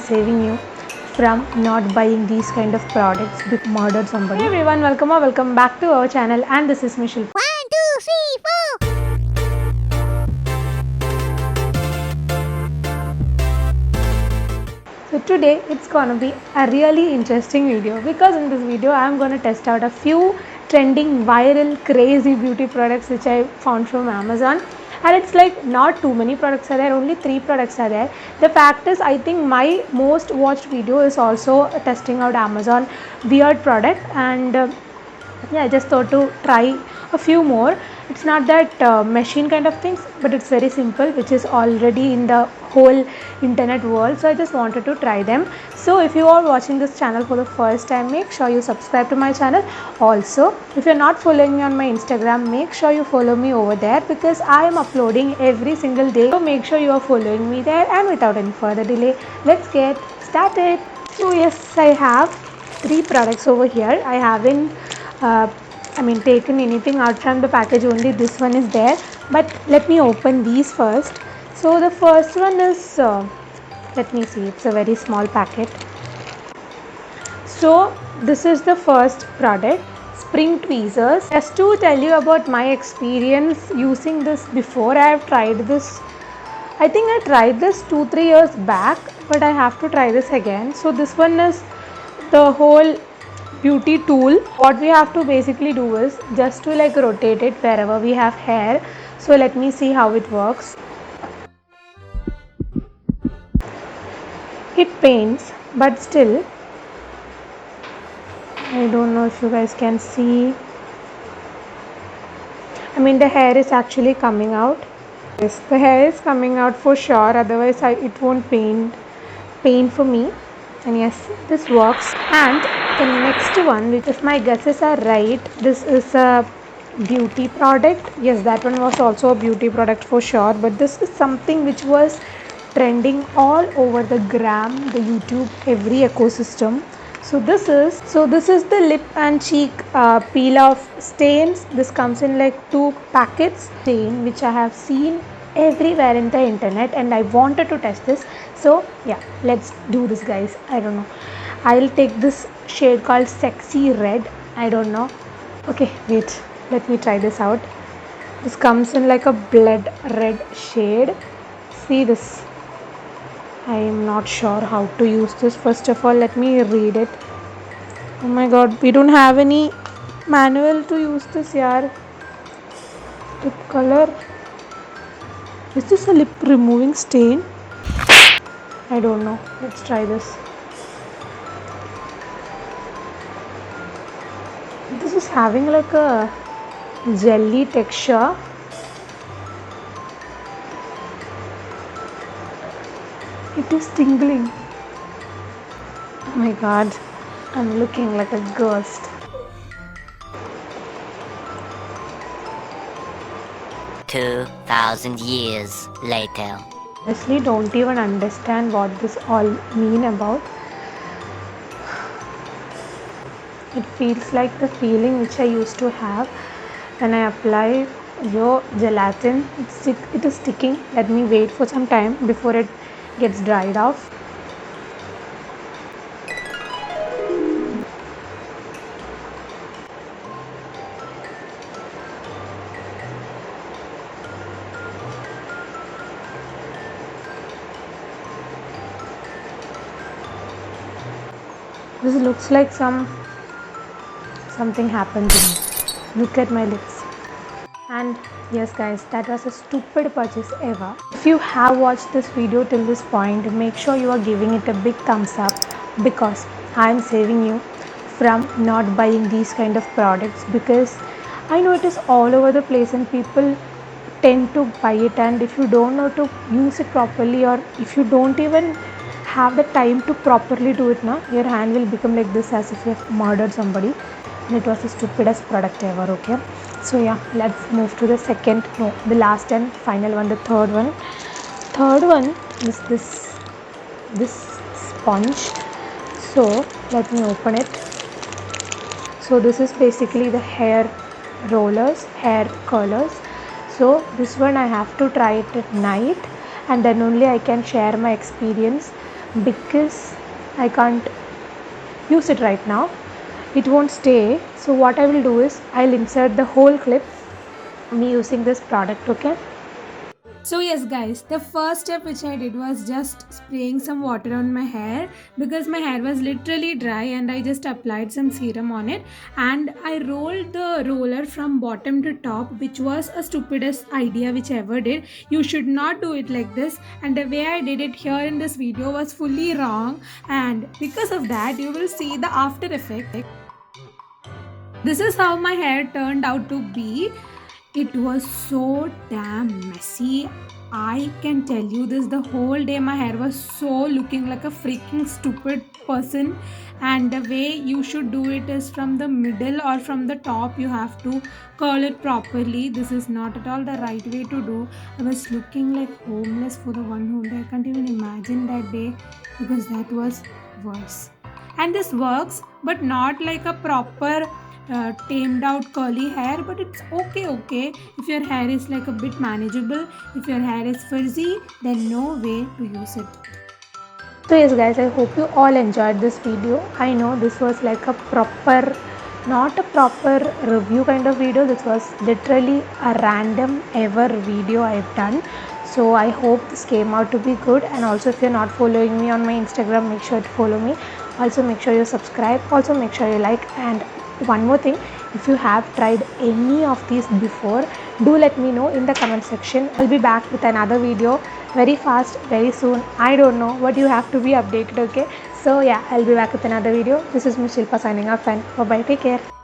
saving you from not buying these kind of products because murdered somebody. Hey everyone, welcome back to our channel, and this is me Shilpa. 1, 2, 3, 4. So today it's gonna be a really interesting video because in this video I'm gonna test out a few trending, viral, crazy beauty products which I found from Amazon. And it's like not too many products are there, only 3 products are there. The fact is, I think my most watched video is also testing out Amazon weird product, and yeah, I just thought to try a few more. It's not that machine kind of things, but it's very simple, which is already in the whole internet world. So I just wanted to try them. So if you are watching this channel for the first time, make sure you subscribe to my channel. Also, if you're not following me on my Instagram, make sure you follow me over there because I am uploading every single day. So make sure you are following me there, and without any further delay, let's get started. So yes, I have 3 products over here. I haven't taken anything out from the package, only this one is there, but let me open these first. So the first one is let me see, it's a very small packet. So this is the first product, spring tweezers. Just to tell you about my experience using this, before I have tried this, I think I tried this 2-3 years back, but I have to try this again. So this one is the whole beauty tool. What we have to basically do is just to like rotate it wherever we have hair. So let me see how it works. It paints, but still I don't know if you guys can see. The hair is actually coming out. Yes, the hair is coming out for sure, otherwise it won't paint for me. And yes, this works. And the next one, which if my guesses are right, this is a beauty product. Yes, that one was also a beauty product for sure, but this is something which was trending all over the gram, the YouTube, every ecosystem. So this is the lip and cheek peel off stains. This comes in like 2 packets stain, which I have seen everywhere in the internet, and I wanted to test this. So yeah, let's do this, guys. I don't know, I'll take this shade called sexy red. I don't know. Okay, wait, let me try this out. This comes in like a blood red shade. See this, I am not sure how to use this. First of all, let me read it. Oh my god, we don't have any manual to use this, yaar. Lip color. Is this a lip removing stain? I don't know. Let's try this. This is having like a jelly texture. It is tingling. Oh my god, I'm looking like a ghost. $2,000 years later. Honestly, don't even understand what this all mean about. It feels like the feeling which I used to have when I apply your gelatin. It is sticking. Let me wait for some time before it gets dried off. This looks like something happened to me. Look at my lips. And yes guys, that was a stupid purchase ever. If you have watched this video till this point, make sure you are giving it a big thumbs up because I am saving you from not buying these kind of products, because I know it is all over the place and people tend to buy it, and if you don't know to use it properly, or if you don't even have the time to properly do it now, your hand will become like this as if you have murdered somebody. And it was the stupidest product ever. Okay, so yeah, let's move to the last and final one, the third one is this sponge. So let me open it. So this is basically the hair rollers, hair curlers. So this one I have to try it at night, and then only I can share my experience because I can't use it right now. It won't stay. So what I will do is I'll insert the whole clip me using this product. Okay. So yes guys, the first step which I did was just spraying some water on my hair because my hair was literally dry, and I just applied some serum on it, and I rolled the roller from bottom to top, which was a stupidest idea which I ever did. You should not do it like this, and the way I did it here in this video was fully wrong, and because of that you will see the after effect. This is how my hair turned out to be. It was so damn messy. I can tell you this, the whole day my hair was so looking like a freaking stupid person, and the way you should do it is from the middle or from the top. You have to curl it properly. This is not at all the right way to do. I was looking like homeless for the one whole day. I can't even imagine that day because that was worse. And this works, but not like a proper tamed out curly hair, but it's okay if your hair is like a bit manageable. If your hair is frizzy, then no way to use it. So yes guys, I hope you all enjoyed this video. I know this was like a proper, not a proper review kind of video. This was literally a random ever video I've done. So I hope this came out to be good, and also if you're not following me on my Instagram, make sure to follow me. Also make sure you subscribe. Also make sure you like. And one more thing, if you have tried any of these before, do let me know in the comment section. I'll be back with another video very fast, very soon. I don't know, but you have to be updated. Okay, so yeah, I'll be back with another video. This is Miss Shilpa signing off, and bye bye, take care.